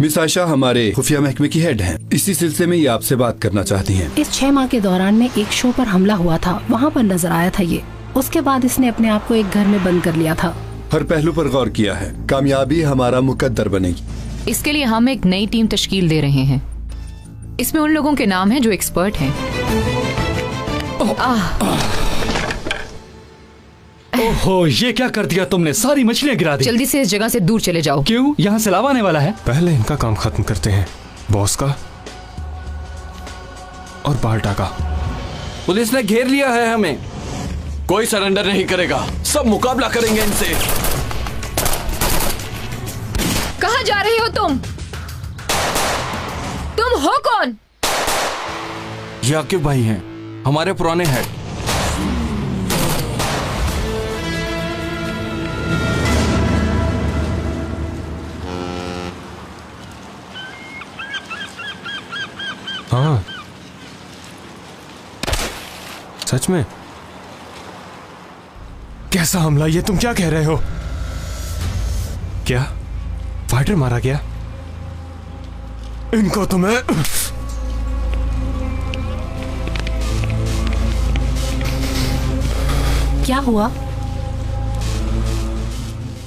Miss Ayesha हमारे खुफिया महकमे की हेड हैं। इसी सिलसिले में ये आपसे बात करना चाहती हैं। इस 6 माह के दौरान में एक शो पर हमला हुआ था, वहाँ पर नजर आया था ये। उसके बाद इसने अपने आप को एक घर में बंद कर लिया था। हर पहलू पर गौर किया है, कामयाबी हमारा मुकद्दर बनेगी। इसके लिए हम एक नई टीम तश्कील दे रहे हैं। इसमें उन लोगों के नाम हैं जो एक्सपर्ट हैं। ओहो, ये क्या कर दिया तुमने? सारी मछलियाँ गिरा दी। जल्दी से इस जगह से दूर चले जाओ। क्यों? यहाँ से लावा आने वाला है। पहले इनका काम खत्म करते हैं, बॉस का और बाल्टा का। पुलिस ने घेर लिया है हमें, कोई सरेंडर नहीं करेगा, सब मुकाबला करेंगे इनसे। कहाँ जा रहे हो तुम? तुम हो कौन? ये आकिब भाई हैं, हमारे पुराने हेड। हाँ, सच में? कैसा हमला? ये तुम क्या कह रहे हो? क्या फाइटर मारा गया? इनको तो मैं... क्या हुआ?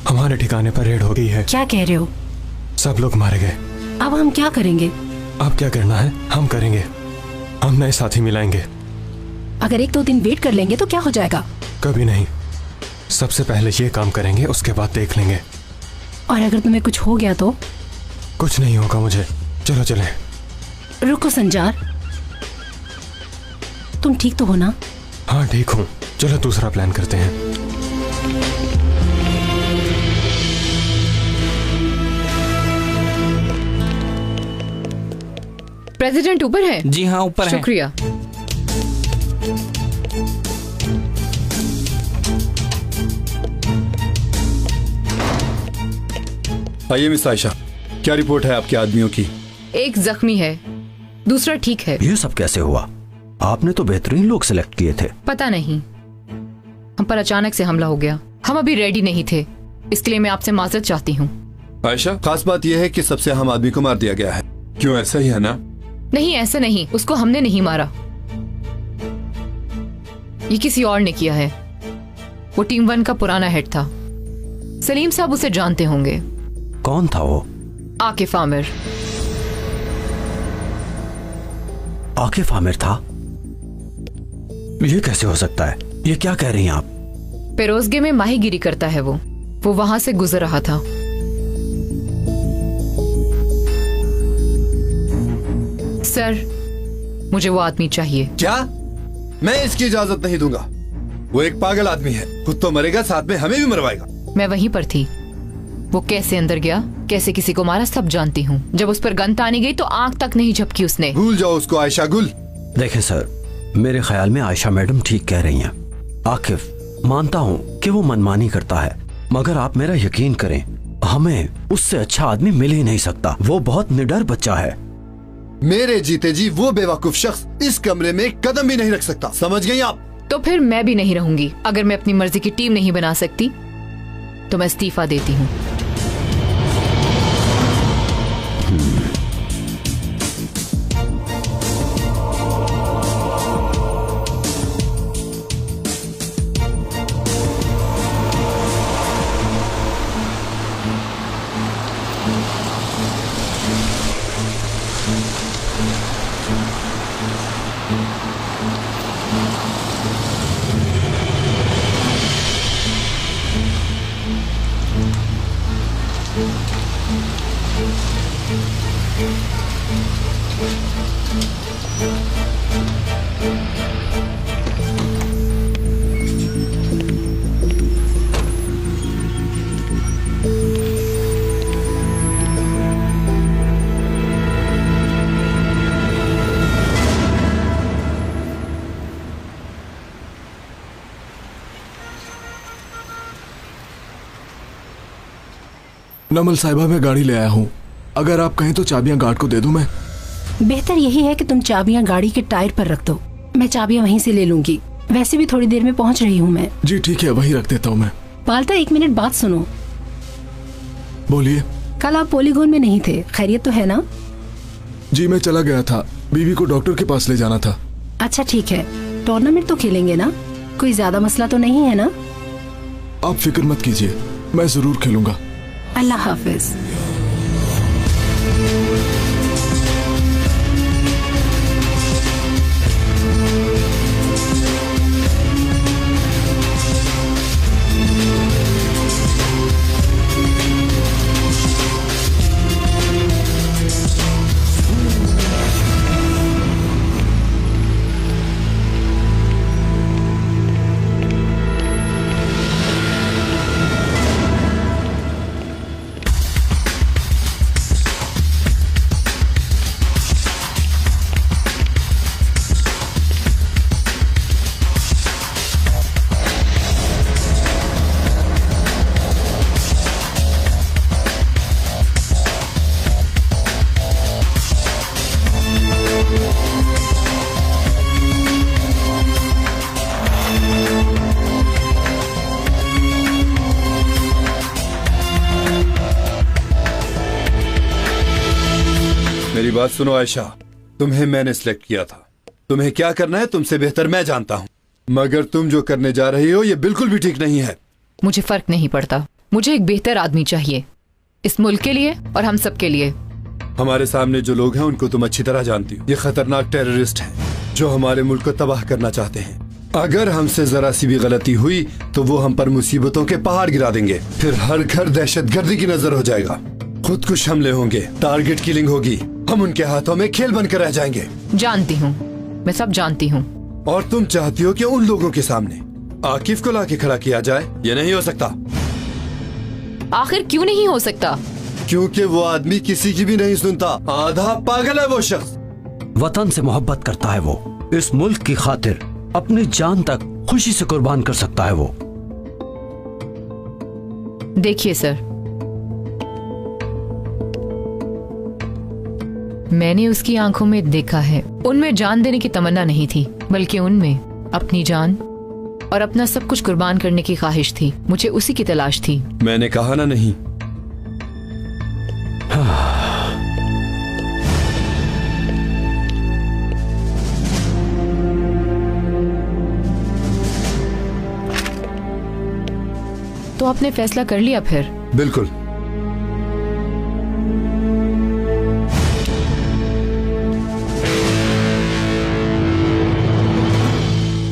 हमारे ठिकाने पर रेड हो गई है। क्या कह रहे हो? सब लोग मारे गए। अब हम क्या करेंगे? अब क्या करना है हम करेंगे। हम नए साथी मिलाएंगे। अगर 1-2 दिन वेट कर लेंगे तो क्या हो जाएगा? कभी नहीं, सबसे पहले ये काम करेंगे, उसके बाद देख लेंगे। और अगर तुम्हें कुछ हो गया तो? कुछ नहीं होगा मुझे। चलो चलें। रुको संजार, तुम ठीक तो हो ना? हाँ ठीक हूँ, चलो दूसरा प्लान करते हैं। प्रेसिडेंट ऊपर है? जी हाँ ऊपर है। शुक्रिया। आइए मिस आयशा, क्या रिपोर्ट है आपके आदमियों की? एक जख्मी है, दूसरा ठीक है। ये सब कैसे हुआ? आपने तो बेहतरीन लोग सिलेक्ट किए थे। पता नहीं, हम पर अचानक से हमला हो गया। हम अभी रेडी नहीं थे, इसके लिए मैं आपसे माजरत चाहती हूँ। आयशा, खास बात यह है कि सबसे अहम आदमी को मार दिया गया है। क्यों, ऐसा ही है ना? नहीं ऐसा नहीं, उसको हमने नहीं मारा, ये किसी और ने किया है। वो टीम 1 का पुराना हेड था, सलीम साहब उसे जानते होंगे। कौन था वो? आकिफ आमिर। आकिफ आमिर था? ये कैसे हो सकता है? ये क्या कह रही हैं आप? पेरोजगे में माहीगिरी करता है वो वहां से गुजर रहा था। सर, मुझे वो आदमी चाहिए। क्या? मैं इसकी इजाजत नहीं दूंगा। वो एक पागल आदमी है, खुद तो मरेगा, साथ में हमें भी मरवाएगा। मैं वहीं पर थी, वो कैसे अंदर गया, कैसे किसी को मारा, सब जानती हूँ। जब उस पर गन तानी गई तो आंख तक नहीं झपकी उसने। भूल जाओ उसको आयशा गुल। देखें सर, मेरे ख्याल में आयशा मैडम ठीक कह रही हैं। आकिफ, मानता हूँ कि वो मनमानी करता है, मगर आप मेरा यकीन करें, हमें उससे अच्छा आदमी मिल ही नहीं सकता। वो बहुत निडर बच्चा है। मेरे जीते जी वो बेवकूफ शख्स इस कमरे में कदम भी नहीं रख सकता, समझ गई आप? तो फिर मैं भी नहीं रहूंगी। अगर मैं अपनी मर्जी की टीम नहीं बना सकती तो मैं इस्तीफा देती हूँ। नमल साहिबा, मैं गाड़ी ले आया हूँ। अगर आप कहें तो चाबियां गार्ड को दे दूं मैं? बेहतर यही है कि तुम चाबियां गाड़ी के टायर पर रख दो, मैं चाबियां वहीं से ले लूंगी। वैसे भी थोड़ी देर में पहुंच रही हूँ मैं। जी ठीक है, वहीं रख देता हूँ मैं। बाल्टा, 1 मिनट बात सुनो। बोलिए। कल आप पॉलीगोन में नहीं थे, खैरियत तो है ना? जी मैं चला गया था, बीवी को डॉक्टर के पास ले जाना था। अच्छा ठीक है, टूर्नामेंट तो खेलेंगे ना? कोई ज्यादा मसला तो नहीं है ना? आप फिक्र मत कीजिए, मैं जरूर खेलूंगा। अल्लाह हाफिज। मेरी बात सुनो आयशा, तुम्हें मैंने सिलेक्ट किया था। तुम्हें क्या करना है तुमसे बेहतर मैं जानता हूँ, मगर तुम जो करने जा रही हो ये बिल्कुल भी ठीक नहीं है। मुझे फर्क नहीं पड़ता, मुझे एक बेहतर आदमी चाहिए, इस मुल्क के लिए और हम सब के लिए। हमारे सामने जो लोग हैं उनको तुम अच्छी तरह जानती हो। ये खतरनाक टेररिस्ट हैं जो हमारे मुल्क को तबाह करना चाहते हैं। अगर हमसे जरा सी भी गलती हुई तो वो हम पर मुसीबतों के पहाड़ गिरा देंगे। फिर हर घर दहशतगर्दी की नजर हो जाएगा, खुदकुश हमले होंगे, टारगेट किलिंग होगी, हम उनके हाथों में खेल बनकर रह जाएंगे। जानती हूँ, मैं सब जानती हूँ। और तुम चाहती हो कि उन लोगों के सामने आकिफ को लाके खड़ा किया जाए? ये नहीं हो सकता। आखिर क्यों नहीं हो सकता? क्योंकि वो आदमी किसी की भी नहीं सुनता, आधा पागल है वो शख्स। वतन से मोहब्बत करता है वो, इस मुल्क की खातिर अपनी जान तक खुशी से कुर्बान कर सकता है वो। देखिए सर, मैंने उसकी आंखों में देखा है, उनमें जान देने की तमन्ना नहीं थी, बल्कि उनमें अपनी जान और अपना सब कुछ कुर्बान करने की ख्वाहिश थी। मुझे उसी की तलाश थी। मैंने कहा ना नहीं। तो आपने फैसला कर लिया फिर? बिल्कुल।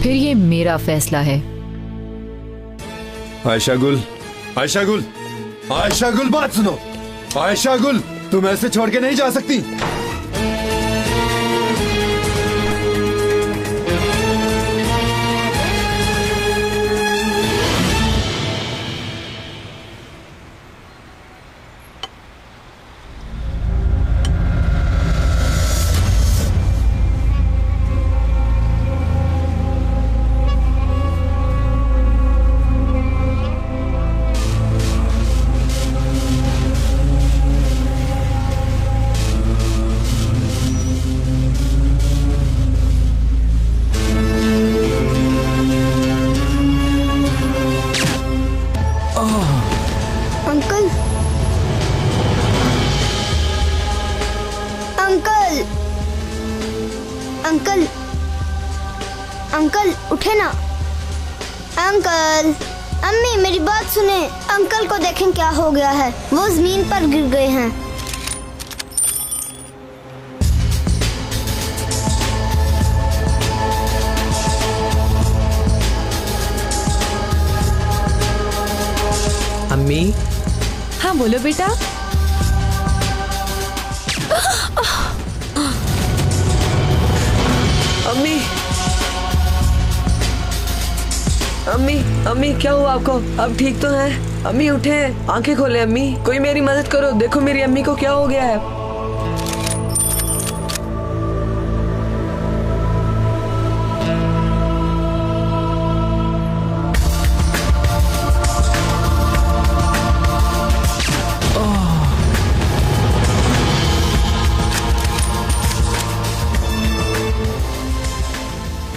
फिर ये मेरा फैसला है। आयशा गुल, आयशा गुल, आयशा गुल, बात सुनो। आयशा गुल, तुम ऐसे छोड़ के नहीं जा सकती। अंकल, अंकल, अंकल, अंकल उठे ना। अंकल, अम्मी मेरी बात सुने। अंकल को देखें क्या हो गया है, वो जमीन पर गिर गए हैं। अम्मी। हाँ बोलो बेटा। अम्मी, अम्मी, अम्मी क्या हुआ आपको? अब ठीक तो हैं? अम्मी उठे, आंखें खोले। अम्मी कोई मेरी मदद करो, देखो मेरी अम्मी को क्या हो गया है।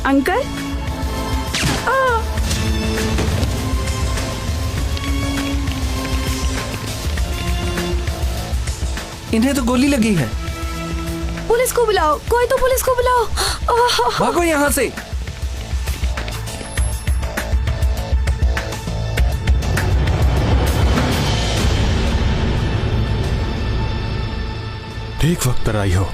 अंकल, इन्हें तो गोली लगी है। पुलिस को बुलाओ, कोई तो पुलिस को बुलाओ। भागो यहाँ से। ठीक वक्त पर आई हो।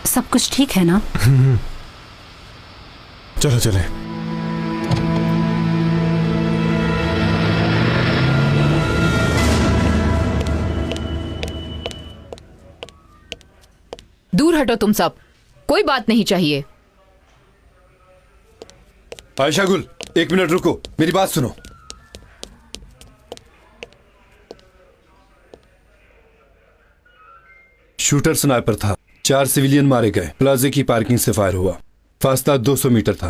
सब कुछ ठीक है ना? चलो चले। दूर हटो तुम सब, कोई बात नहीं चाहिए। आयशा गुल, 1 मिनट रुको, मेरी बात सुनो। शूटर स्नाइपर था। 4 सिविलियन मारे गए। प्लाजे की पार्किंग से फायर हुआ। फासला 200 मीटर था।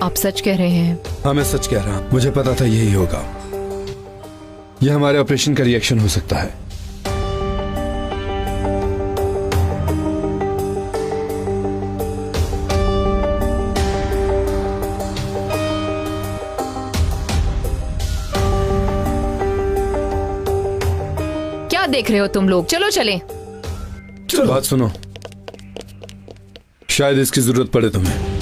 आप सच कह रहे हैं? हाँ, मैं सच कह रहा हूं। मुझे पता था यही होगा। यह हमारे ऑपरेशन का रिएक्शन हो सकता है। क्या देख रहे हो तुम लोग? चलो चलें। बात सुनो, शायद इसकी जरूरत पड़े तुम्हें।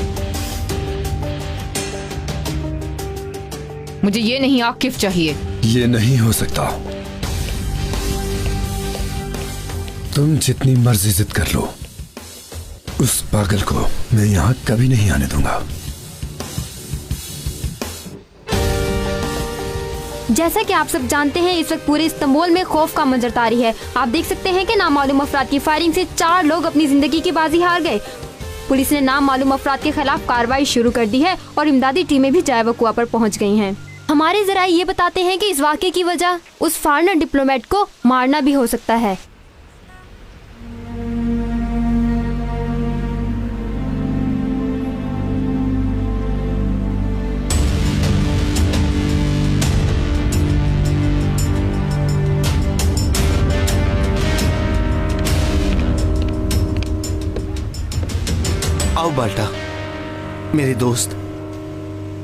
मुझे ये नहीं आकिफ चाहिए। ये नहीं हो सकता। तुम जितनी मर्जी जिद कर लो, उस पागल को मैं यहां कभी नहीं आने दूंगा। जैसा कि आप सब जानते हैं, इस वक्त पूरे इस्तांबुल में खौफ का मंजर तारी है। आप देख सकते हैं कि नामालूम अफराद की फायरिंग से 4 लोग अपनी जिंदगी की बाजी हार गए। पुलिस ने नामालूम अफराद के खिलाफ कार्रवाई शुरू कर दी है और इमदादी टीमें भी जाए वकुआ पर पहुंच गई हैं। हमारे जराए ये बताते हैं कि इस वाक़े की वजह उस फॉरेनर डिप्लोमेट को मारना भी हो सकता है। आओ बाल्टा, मेरे दोस्त।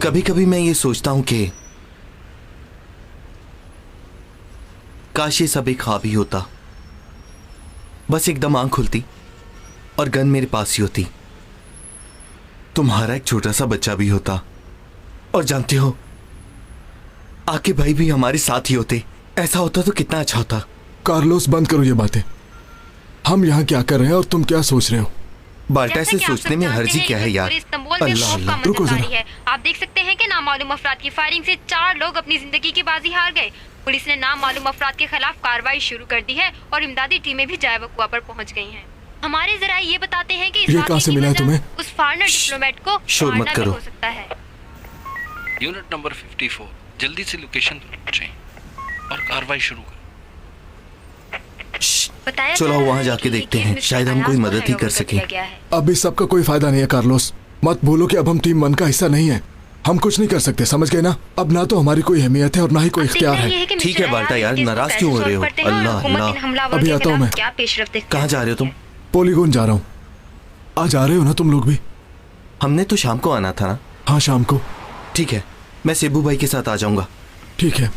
कभी कभी मैं ये सोचता हूं कि काश ये सब एक ख्वाब ही होता। बस एकदम आंख खुलती और गन मेरे पास ही होती, तुम्हारा एक छोटा सा बच्चा भी होता, और जानते हो आके भाई भी हमारे साथ ही होते। ऐसा होता तो कितना अच्छा होता। कार्लोस, बंद करो ये बातें। हम यहाँ क्या कर रहे हैं और तुम क्या सोच रहे हो? बाल्टा से सोचने में हर्जी क्या है यार। अल्लाह अल्लाह, रुको जरा। आप देख सकते हैं कि नामालूम अफराद की फायरिंग से 4 लोग अपनी जिंदगी की बाजी हार गए। पुलिस ने नामालूम अफराद के खिलाफ कार्रवाई शुरू कर दी है और इमदादी टीमें भी जाए वकुआ पर पहुंच गई हैं। हमारे जराए ये बताते हैं कि ये कहां से मिला है तुम्हें? उस फॉरेनर डिप्लोमेट को शोर मत करो। हो सकता है। यूनिट नंबर 54, जल्दी से लोकेशन पर पहुंचे और कार्रवाई शुरू करें। चलो वहाँ जाके देखते हैं, शायद हम कोई मदद ही कर सके। अब इस सब का कोई फायदा नहीं है कार्लोस। मत भूलो कि अब हम टीम 1 का हिस्सा नहीं है। हम कुछ नहीं कर सकते, समझ गए ना? अब ना तो हमारी कोई अहमियत है और ना ही कोई इख्तियार है। ठीक है बाल्टा यार, नाराज क्यों हो रहे हो? अल्लाह अल्लाह। अभी आता हूँ मैं। कहाँ जा रहे हो तुम? पोलीगोन जा रहा हूँ। आज आ रहे हो ना तुम लोग भी? हमने तो शाम को आना था ना। हाँ, शाम को। ठीक है, मैं सेबू भाई के साथ आ जाऊंगा। ठीक है।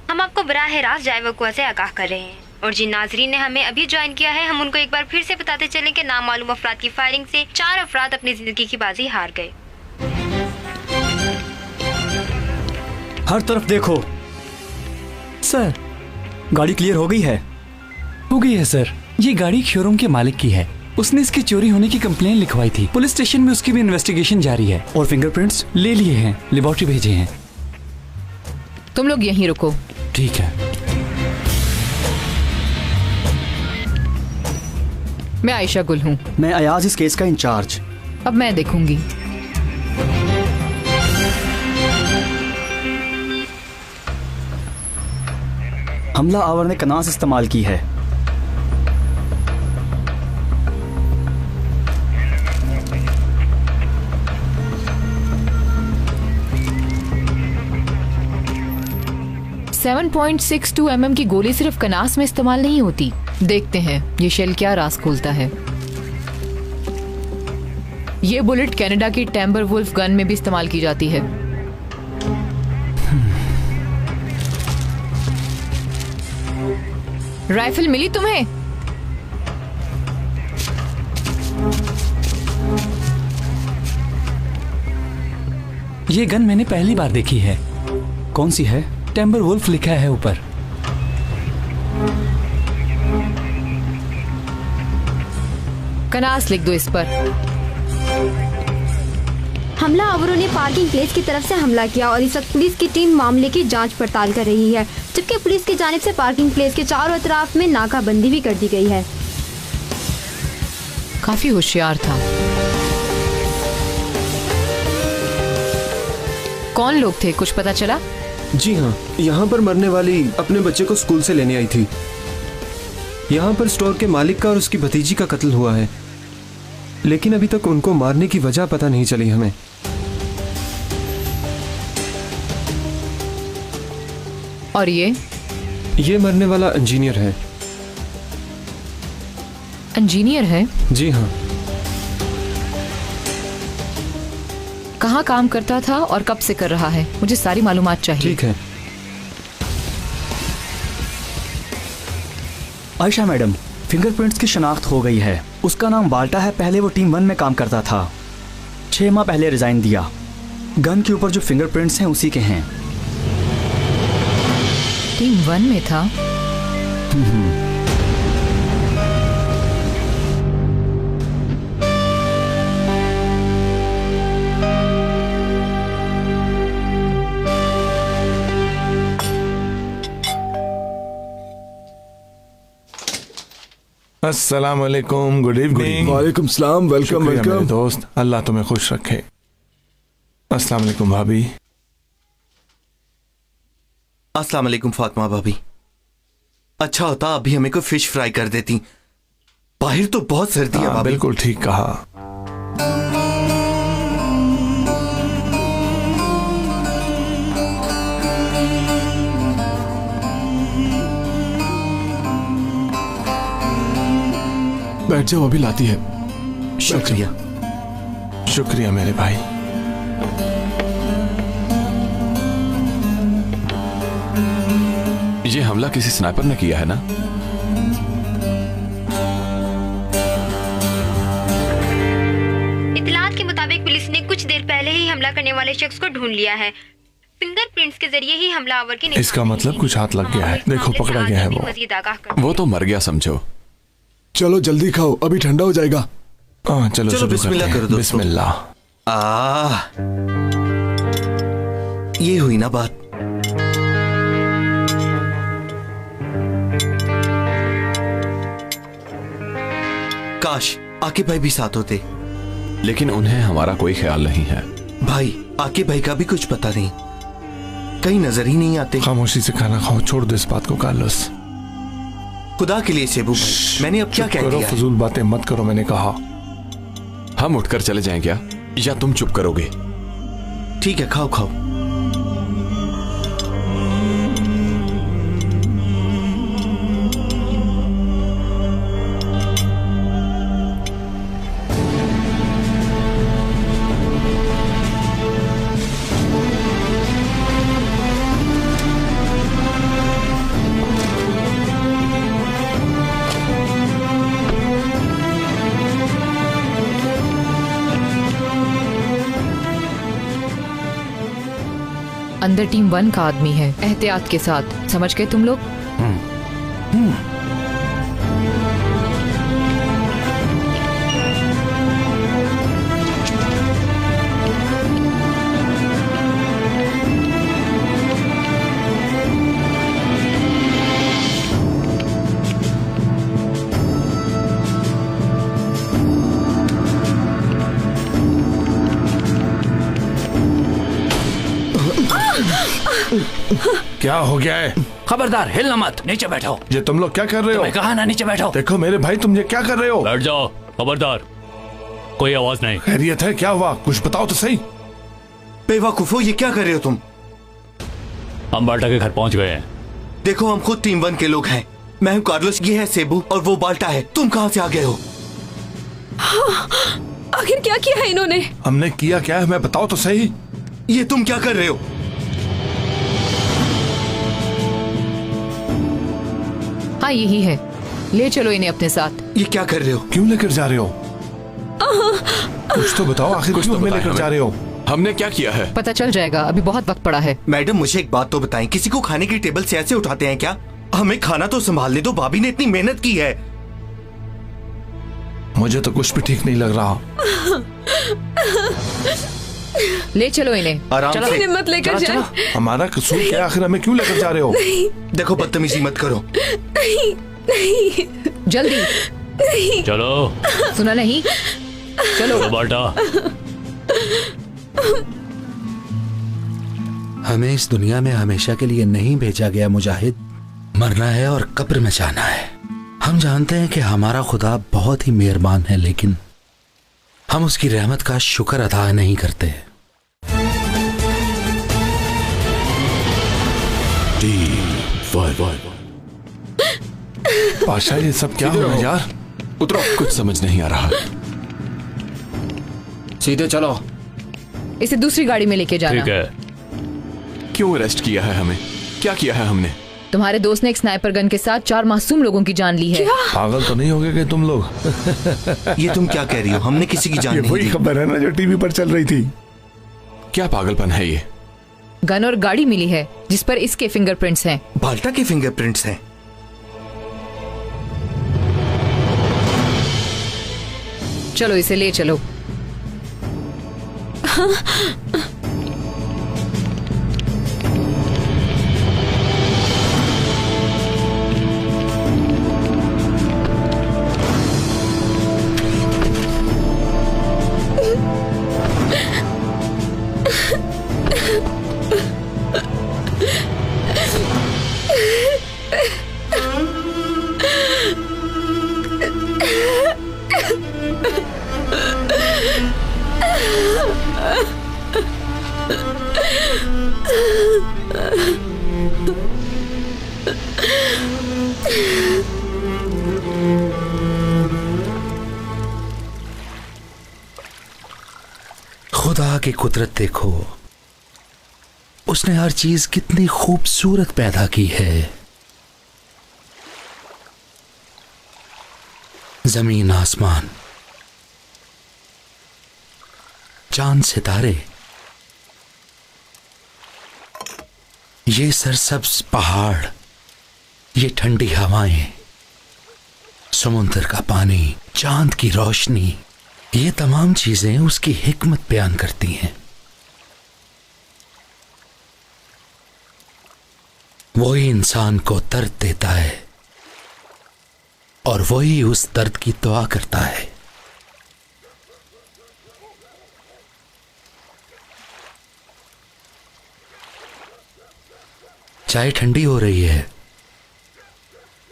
हम आपको बराह रास्त जाए वकुआ से आगाह कर रहे हैं, और जिन नाजरीन ने हमें अभी ज्वाइन किया है, हम उनको एक बार फिर से बताते चलें कि नामालूम अफराद की फायरिंग से 4 अफराद अपनी जिंदगी की बाजी हार गए। हर तरफ देखो। सर, गाड़ी क्लियर हो गई है? हो गई है सर। ये गाड़ी शोरूम के मालिक की है। उसने इसकी चोरी होने की कंप्लेन लिखवाई थी। पुलिस स्टेशन में उसकी भी इन्वेस्टिगेशन जारी है और फिंगरप्रिंट्स ले लिए हैं, लेबोरेटरी भेजे हैं। तुम लोग यहीं रुको। ठीक है। मैं आयशा गुल हूँ। मैं अयाज, इस केस का इंचार्ज। अब मैं देखूंगी। हमला आवर ने कनास इस्तेमाल की है। .62 की गोली सिर्फ कनास में इस्तेमाल नहीं होती। देखते हैं ये शेल क्या राज खोलता है। ये बुलेट कनाडा की टेम्बर वुल्फ गन में भी इस्तेमाल की जाती है। राइफल मिली तुम्हें? ये गन मैंने पहली बार देखी है। कौन सी है? टेम्बर वुल्फ लिखा है ऊपर। कनास लिख दो इस पर। हमला आवरों ने पार्किंग प्लेस की तरफ से हमला किया और इस वक्त पुलिस की टीम मामले की जांच पड़ताल कर रही है, जबकि पुलिस की जानिब से पार्किंग प्लेस के चारों तरफ में नाकाबंदी भी कर दी गई है। काफी होशियार था। कौन लोग थे, कुछ पता चला? जी हाँ, यहाँ पर मरने वाली अपने बच्चे को स्कूल से लेने आई थी। यहाँ पर स्टोर के मालिक का और उसकी भतीजी का कत्ल हुआ है, लेकिन अभी तक उनको मारने की वजह पता नहीं चली हमें। और ये मरने वाला इंजीनियर है। इंजीनियर है? जी हाँ। कहाँ काम करता था और कब से कर रहा है? मुझे सारी मालूमात चाहिए। ठीक है। आयशा मैडम, फिंगरप्रिंट्स की शनाख्त हो गई है। उसका नाम बाल्टा है। पहले वो टीम 1 में काम करता था। 6 माह पहले रिजाइन दिया। गन के ऊपर जो फिंगरप्रिंट्स हैं उसी के हैं। टीम 1 में था? अस्सलाम वालेकुम, गुड इवनिंग। वालेकुम सलाम, वेलकम वेलकम। दोस्त, अल्लाह तुम्हें खुश रखे। अस्सलाम वालेकुम भाभी। अस्सलाम वालेकुम फातिमा भाभी। अच्छा होता अभी हमें कोई फिश फ्राई कर देती, बाहर तो बहुत सर्दी है। बिल्कुल ठीक कहा। बैठ जाओ, अभी लाती है। शुक्रिया। शुक्रिया मेरे भाई। ये हमला किसी स्नाइपर ने किया है ना? इत्तलात के मुताबिक पुलिस ने कुछ देर पहले ही हमला करने वाले शख्स को ढूंढ लिया है। फिंगरप्रिंट्स के जरिए ही हमलावर की इसका मतलब कुछ हाथ लग गया है। देखो पकड़ा गया है वो तो मर गया समझो। चलो जल्दी खाओ, अभी ठंडा हो जाएगा। चलो बिस्मिल्लाह करो दोस्तों। बिस्मिल्लाह। ये हुई ना बात। काश आकिब भाई भी साथ होते, लेकिन उन्हें हमारा कोई ख्याल नहीं है। भाई आकिब भाई का भी कुछ पता नहीं, कहीं नजर ही नहीं आते। खामोशी से खाना खाओ, छोड़ दो इस बात को कार्लोस। खुदा के लिए सेबू, मैंने अब क्या कह दिया? फजूल बातें मत करो, मैंने कहा। हम उठकर चले जाएं क्या, या तुम चुप करोगे? ठीक है, खाओ खाओ। अंदर टीम 1 का आदमी है, एहतियात के साथ। समझ गए तुम लोग? क्या हो गया है? खबरदार हिलना मत, नीचे बैठो। ये तुम लोग क्या कर रहे हो? तुम्हें कहा ना नीचे बैठो। देखो मेरे भाई, तुम ये क्या कर रहे हो? बैठ जाओ, खबरदार, कोई आवाज नहीं। खैरियत है? क्या हुआ, कुछ बताओ तो सही। बेवकूफो, ये क्या कर रहे हो तुम? हम बाल्टा के घर पहुंच गए हैं। देखो हम खुद टीम 1 के लोग हैं। मैं हूँ कार्लोस, ये है सेबू और वो बाल्टा है। तुम कहाँ से आ गए हो? हाँ, आखिर क्या किया है इन्होंने? हमने किया क्या है, मैं बताओ तो सही। ये तुम क्या कर रहे हो? हाँ यही है, ले चलो इन्हें अपने साथ। ये क्या कर रहे हो? क्यों लेकर जा रहे हो? कुछ तो बताओ, आखिर क्यों हमें लेकर जा रहे हो? हमने क्या किया है? पता चल जाएगा, अभी बहुत वक्त पड़ा है। मैडम मुझे एक बात तो बताएं, किसी को खाने की टेबल से ऐसे उठाते हैं क्या? हमें खाना तो संभालने दो, भाभी ने इतनी मेहनत की है। मुझे तो कुछ भी ठीक नहीं लग रहा। ले चलो इन्हें, आराम से। इन्हें मत लेकर जाओ। हमारा कसूर क्या, आखिर हमें क्यों लेकर जा रहे हो? नहीं। देखो बदतमीजी मत करो। नहीं नहीं, जल्दी नहीं। चलो। सुना नहीं? चलो बाल्टा। हमें इस दुनिया में हमेशा के लिए नहीं भेजा गया मुजाहिद। मरना है और कब्र में जाना है। हम जानते हैं कि हमारा खुदा बहुत ही मेहरबान है, लेकिन हम उसकी रहमत का शुक्र अदा नहीं करते। पाशा, ये सब क्या हो यार? उतरो, कुछ समझ नहीं आ रहा। सीधे चलो। इसे दूसरी गाड़ी में लेके जाना। ठीक है। क्यों अरेस्ट किया है हमें? क्या किया है हमने? तुम्हारे दोस्त ने एक स्नाइपर गन के साथ 4 मासूम लोगों की जान ली है। पागल तो नहीं हो गए कि तुम लोग? ये तुम क्या कह रही हो? हमने किसी की जान नहीं दी। वही खबर है ना जो टीवी पर चल रही थी। क्या पागलपन है ये? गन और गाड़ी मिली है जिस पर इसके फिंगरप्रिंट्स हैं। बाल्टा के फिंगरप्रिंट्स हैं? चलो इसे ले चलो। खुदा की कुदरत देखो, उसने हर चीज कितनी खूबसूरत पैदा की है। जमीन, आसमान, चांद, सितारे, ये सरसब्ज पहाड़, ये ठंडी हवाएं, समुद्र का पानी, चांद की रोशनी, ये तमाम चीजें उसकी हिकमत बयान करती हैं। वही इंसान को दर्द देता है और वही उस दर्द की दुआ करता है। चाय ठंडी हो रही है।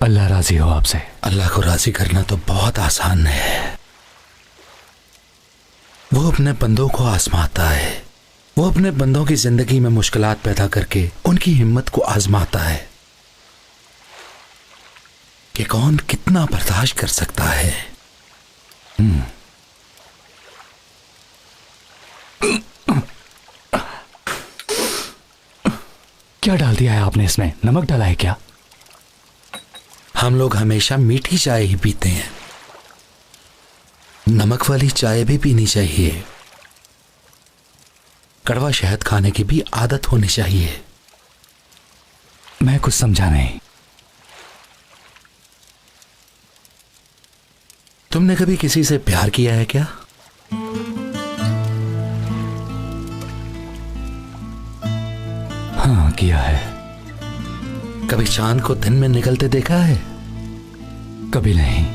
अल्लाह राजी हो आपसे। अल्लाह को राजी करना तो बहुत आसान है। वो अपने बंदों को आजमाता है। वो अपने बंदों की जिंदगी में मुश्किलात पैदा करके उनकी हिम्मत को आजमाता है कि कौन कितना बर्दाश्त कर सकता है। क्या डाल दिया है आपने इसमें? नमक डाला है क्या? हम लोग हमेशा मीठी चाय ही पीते हैं, नमक वाली चाय भी पीनी चाहिए। कड़वा शहद खाने की भी आदत होनी चाहिए। मैं कुछ समझा नहीं। तुमने कभी किसी से प्यार किया है क्या? हाँ किया है। कभी चांद को दिन में निकलते देखा है? कभी नहीं।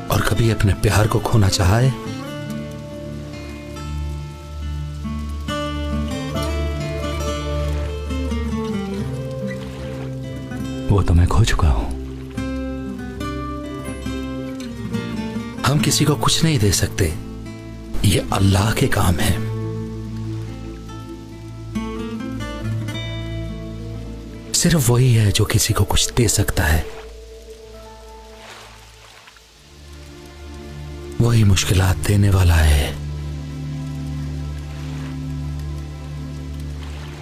और कभी अपने प्यार को खोना चाहा है? खो चुका हूं। हम किसी को कुछ नहीं दे सकते, ये अल्लाह के काम है। सिर्फ वही है जो किसी को कुछ दे सकता है। वही मुश्किलात देने वाला है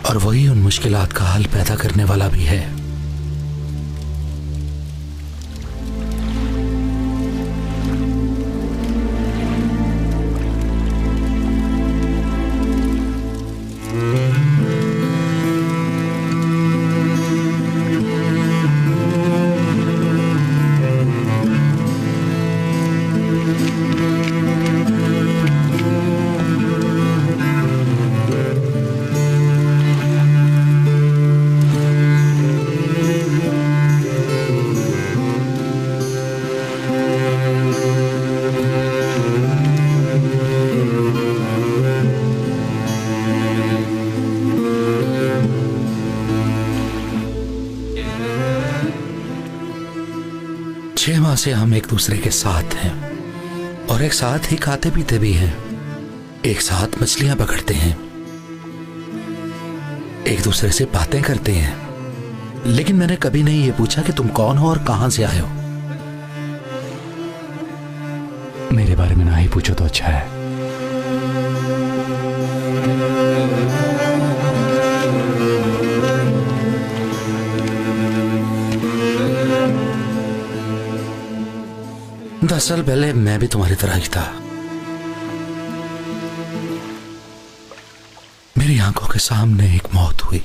और वही उन मुश्किलात का हल पैदा करने वाला भी है। से हम एक दूसरे के साथ हैं और एक साथ ही खाते पीते भी हैं, एक साथ मछलियां पकड़ते हैं, एक दूसरे से बातें करते हैं। लेकिन मैंने कभी नहीं ये पूछा कि तुम कौन हो और कहां से आए हो। मेरे बारे में ना ही पूछो तो अच्छा है। दरअसल पहले मैं भी तुम्हारी तरह ही था। मेरी आंखों के सामने एक मौत हुई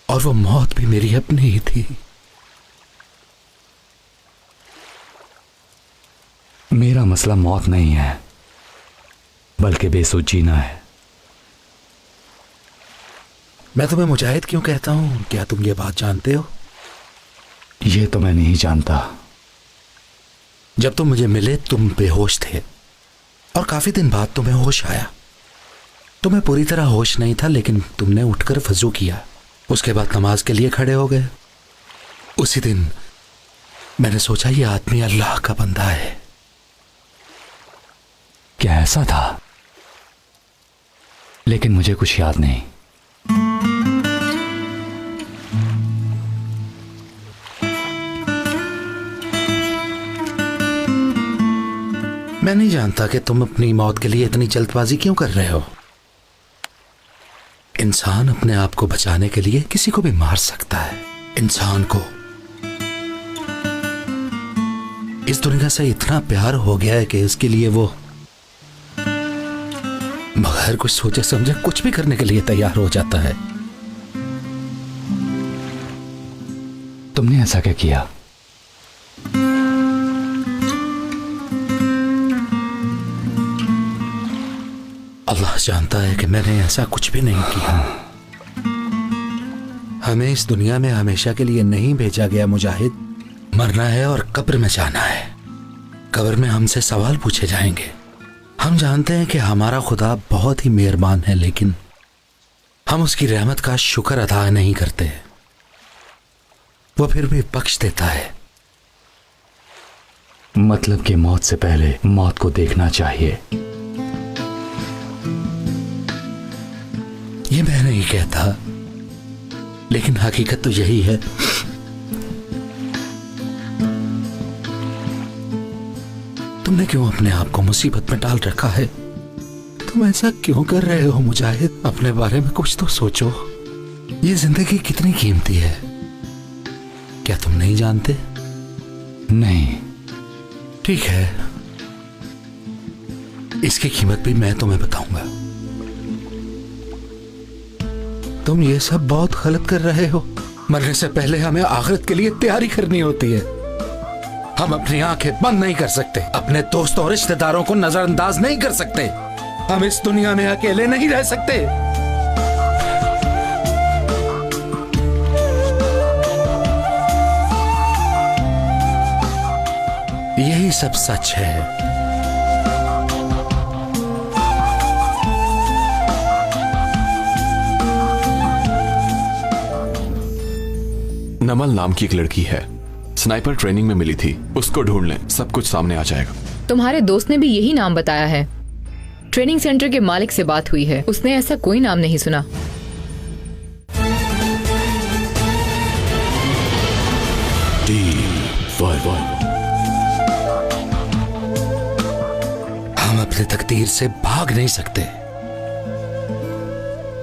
और वो मौत भी मेरी अपनी ही थी। मेरा मसला मौत नहीं है बल्कि बेसुध जीना है। मैं तुम्हें मुजाहिद क्यों कहता हूं, क्या तुम ये बात जानते हो? ये तो मैं नहीं जानता। जब तुम मुझे मिले तुम बेहोश थे और काफी दिन बाद तुम्हें होश आया। तुम्हें पूरी तरह होश नहीं था लेकिन तुमने उठकर वजू किया, उसके बाद नमाज के लिए खड़े हो गए। उसी दिन मैंने सोचा ये आदमी अल्लाह का बंदा है। क्या ऐसा था? लेकिन मुझे कुछ याद नहीं। मैं नहीं जानता कि तुम अपनी मौत के लिए इतनी जल्दबाजी क्यों कर रहे हो। इंसान अपने आप को बचाने के लिए किसी को भी मार सकता है। इंसान को इस दुनिया से इतना प्यार हो गया है कि इसके लिए वो बगैर कुछ सोचे समझे कुछ भी करने के लिए तैयार हो जाता है। तुमने ऐसा क्या किया? अल्लाह जानता है कि मैंने ऐसा कुछ भी नहीं किया। हमें इस दुनिया में हमेशा के लिए नहीं भेजा गया मुजाहिद। मरना है और कब्र में जाना है। कब्र में हमसे सवाल पूछे जाएंगे। हम जानते हैं कि हमारा खुदा बहुत ही मेहरबान है लेकिन हम उसकी रहमत का शुक्र अदा नहीं करते। वो फिर भी बख्श देता है। मतलब कि मौत से पहले मौत को देखना चाहिए। ये मैं नहीं कहता लेकिन हकीकत तो यही है। तुमने क्यों अपने आप को मुसीबत में डाल रखा है? तुम ऐसा क्यों कर रहे हो मुजाहिद? अपने बारे में कुछ तो सोचो। ये जिंदगी कितनी कीमती है, क्या तुम नहीं जानते? नहीं। ठीक है, इसकी कीमत भी मैं तुम्हें बताऊंगा। तुम ये सब बहुत गलत कर रहे हो। मरने से पहले हमें आखिरत के लिए तैयारी करनी होती है। हम अपनी आंखें बंद नहीं कर सकते, अपने दोस्तों और रिश्तेदारों को नजरअंदाज नहीं कर सकते। हम इस दुनिया में अकेले नहीं रह सकते। यही सब सच है। नमल नाम की एक लड़की है, स्नाइपर ट्रेनिंग में मिली थी। उसको ढूंढ लें, सब कुछ सामने आ जाएगा। तुम्हारे दोस्त ने भी यही नाम बताया है। ट्रेनिंग सेंटर के मालिक से बात हुई है, उसने ऐसा कोई नाम नहीं सुना। हम अपने तकदीर से भाग नहीं सकते,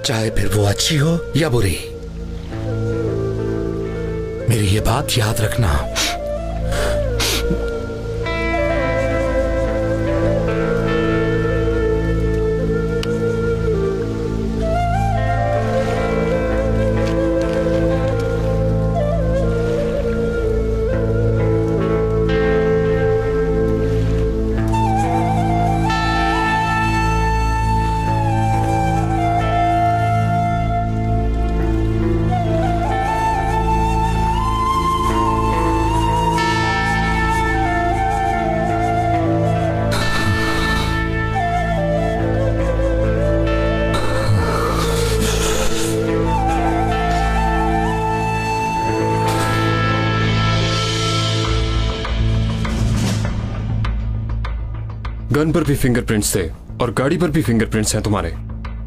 चाहे फिर वो अच्छी हो या बुरी। मेरी ये बात याद रखना। गन पर भी फिंगरप्रिंट्स थे और गाड़ी पर भी फिंगरप्रिंट्स हैं तुम्हारे।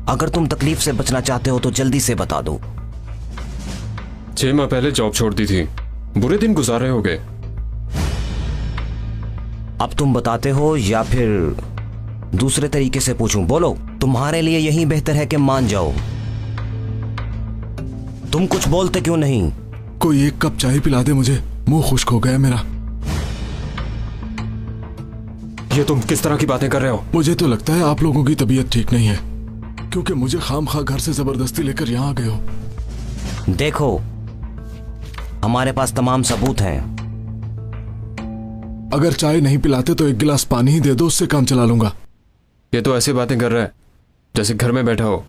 अगर तुम तकलीफ से बचना चाहते हो तो जल्दी से बता दो। 6 माह पहले जॉब छोड़ दी थी, बुरे दिन गुजारे हो गए। अब तुम बताते हो या फिर दूसरे तरीके से पूछूं? बोलो, तुम्हारे लिए यही बेहतर है कि मान जाओ। तुम कुछ बोलते क्यों नहीं? कोई एक कप चाय पिला दे मुझे, मुंह खुश्क हो गया मेरा। ये तुम किस तरह की बातें कर रहे हो? मुझे तो लगता है आप लोगों की तबीयत ठीक नहीं है, क्योंकि मुझे खामखा घर से जबरदस्ती लेकर यहाँ आ गए हो। देखो, हमारे पास तमाम सबूत हैं। अगर चाय नहीं पिलाते तो एक गिलास पानी ही दे दो, उससे काम चला लूंगा। ये तो ऐसी बातें कर रहा है जैसे घर में बैठा हो।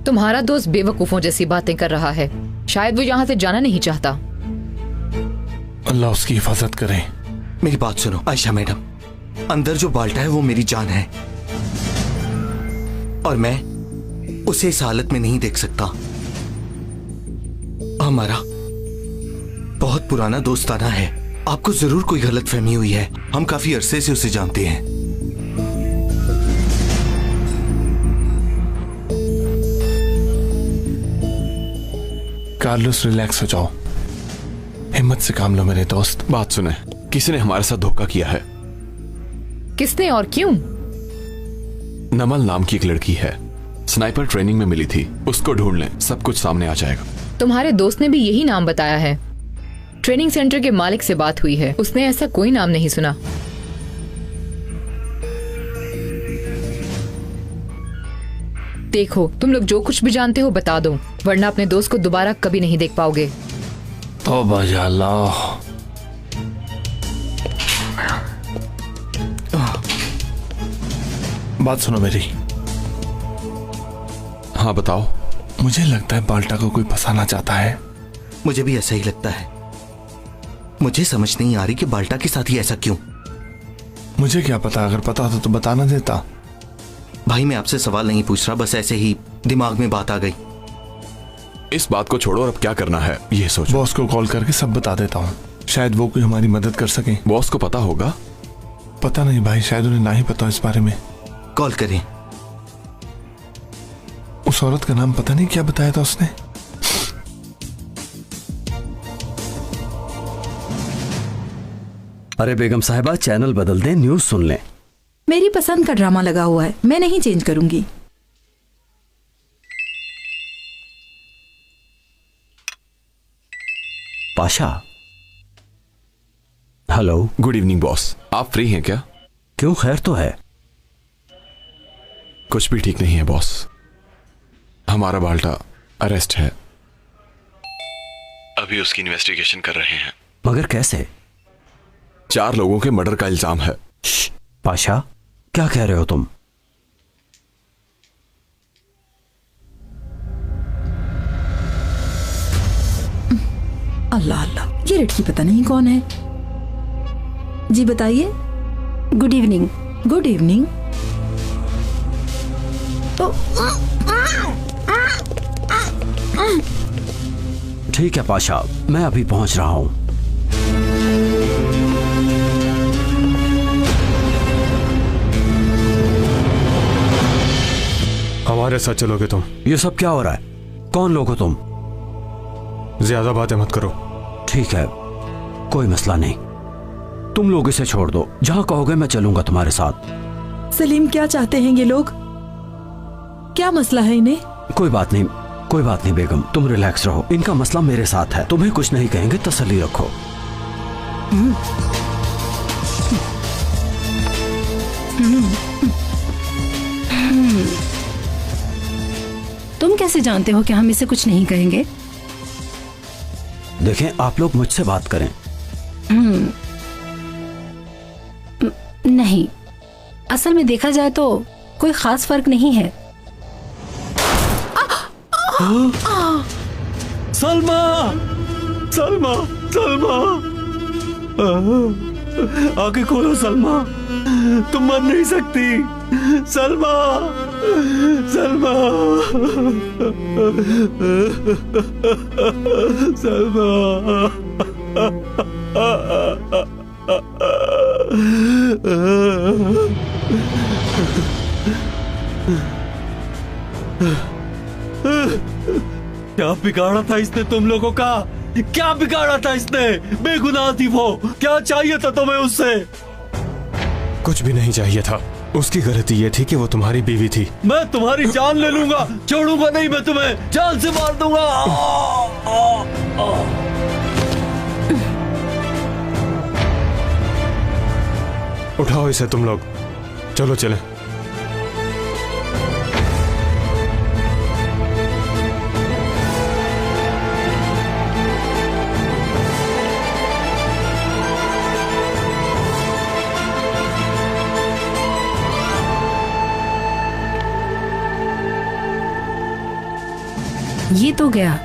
तुम्हारा दोस्त बेवकूफों जैसी बातें कर रहा है। शायद वो यहाँ से जाना नहीं चाहता। अल्लाह उसकी हिफाजत करे। मेरी बात सुनो आयशा मैडम, अंदर जो बाल्टा है वो मेरी जान है और मैं उसे इस हालत में नहीं देख सकता। हमारा बहुत पुराना दोस्ताना है। आपको जरूर कोई गलतफहमी हुई है। हम काफी अरसे से उसे जानते हैं। कार्लोस, रिलैक्स हो जाओ, हिम्मत से काम लो मेरे दोस्त। बात सुने, किसी ने हमारे साथ धोखा किया है। किसने और क्यों? नमल नाम की एक लड़की है, स्नाइपर ट्रेनिंग में मिली थी। उसको ढूंढ लें, सब कुछ सामने आ जाएगा। तुम्हारे दोस्त ने भी यही नाम बताया है। ट्रेनिंग सेंटर के मालिक से बात हुई है, उसने ऐसा कोई नाम नहीं सुना। देखो, तुम लोग जो कुछ भी जानते हो बता दो, वरना अपने दोस्त को दोबारा कभी नहीं देख पाओगे। तौबा या अल्लाह। बात सुनो मेरी। हाँ बताओ। मुझे लगता है बाल्टा को कोई फंसाना चाहता है। मुझे भी ऐसा ही लगता है। मुझे समझ नहीं आ रही कि बाल्टा के साथ ही ऐसा क्यों। मुझे क्या पता, अगर पता होता तो बता ना देता। भाई मैं आपसे सवाल नहीं पूछ रहा, बस ऐसे ही दिमाग में बात आ गई। इस बात को छोड़ो और अब क्या करना है ये सोचो। बॉस को कॉल करके सब बता देता हूँ, शायद वो कोई हमारी मदद कर सके। बॉस को पता होगा? पता नहीं भाई, शायद उन्हें ना ही पता हो इस बारे में। कॉल करें। उस औरत का नाम पता नहीं क्या बताया था उसने। अरे बेगम साहिबा, चैनल बदल दें, न्यूज सुन लें। मेरी पसंद का ड्रामा लगा हुआ है, मैं नहीं चेंज करूंगी। Pasha. Hello. Good evening boss, आप फ्री हैं क्या? क्यों, खैर तो है? कुछ भी ठीक नहीं है बॉस। हमारा बाल्टा अरेस्ट है। अभी उसकी इन्वेस्टिगेशन कर रहे हैं। मगर कैसे? 4 लोगों के मर्डर का इल्जाम है। पाशा, क्या कह रहे हो तुम? अल्लाह अल्लाह, ये लड़की पता नहीं कौन है। जी बताइए। Good evening. Good evening. ठीक है पाशा, मैं अभी पहुंच रहा हूं। हमारे साथ चलोगे तुम? ये सब क्या हो रहा है? कौन लोग हो तुम? ज्यादा बातें मत करो। ठीक है, कोई मसला नहीं, तुम लोग इसे छोड़ दो। जहां कहोगे मैं चलूंगा तुम्हारे साथ। सलीम, क्या चाहते हैं ये लोग? क्या मसला है इन्हें? कोई बात नहीं, कोई बात नहीं बेगम, तुम रिलैक्स रहो। इनका मसला मेरे साथ है, तुम्हें कुछ नहीं कहेंगे, तसल्ली रखो। तुम कैसे जानते हो कि हम इसे कुछ नहीं कहेंगे? देखें, आप लोग मुझसे बात करें। नहीं, असल में देखा जाए तो कोई खास फर्क नहीं है। सलमा, सलमा, सलमा, आंखें खोलो सलमा, तुम मर नहीं सकती। सलमा, सलमा, सलमा, क्या बिगाड़ा था इसने तुम लोगों का? क्या बिगाड़ा था इसने? बेगुनाह थी वो, क्या चाहिए था तुम्हें उससे? कुछ भी नहीं चाहिए था, उसकी गलती ये थी कि वो तुम्हारी बीवी थी। मैं तुम्हारी जान ले लूंगा, छोड़ूंगा नहीं, मैं तुम्हें जान से मार दूंगा। उठाओ इसे तुम लोग, चलो चलें। ये तो गया।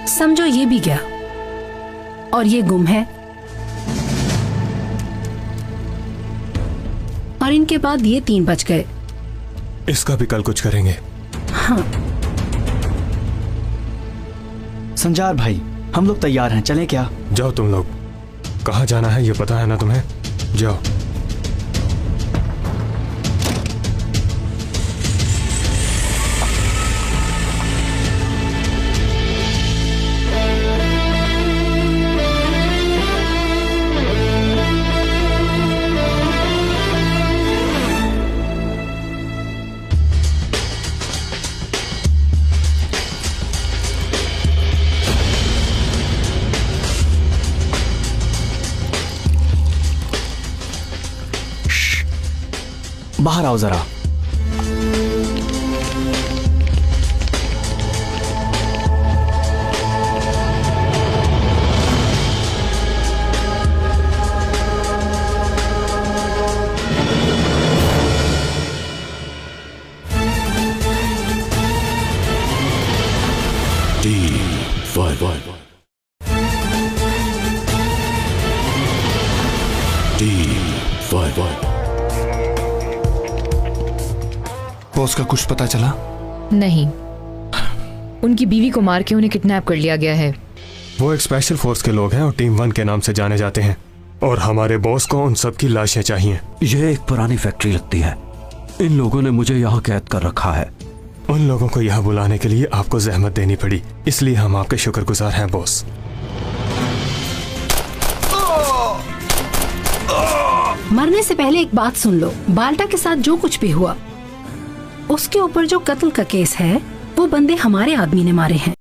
समझो ये भी गया, और ये गुम है, और इनके बाद ये 3 बच गए। इसका भी कल कुछ करेंगे। हाँ। संजार भाई, हम लोग तैयार हैं, चलें क्या? जाओ तुम लोग, कहाँ जाना है ये पता है ना तुम्हें? जाओ। बाहर आओ जरा। बॉस का कुछ पता चला? नहीं, उनकी बीवी को मार के उन्हें किडनैप कर लिया गया है। वो एक स्पेशल फोर्स के लोग हैं और टीम 1 के नाम से जाने जाते हैं, और हमारे बॉस को उन सब की लाशें चाहिए। ये एक पुरानी फैक्ट्री लगती है, इन लोगों ने मुझे यहाँ कैद कर रखा है। उन लोगों को यहाँ बुलाने के लिए आपको जहमत देनी पड़ी, इसलिए हम आपके शुक्रगुजार हैं बॉस। मरने से पहले एक बात सुन लो, बाल्टा के साथ जो कुछ भी हुआ, उसके ऊपर जो कत्ल का केस है, वो बंदे हमारे आदमी ने मारे हैं।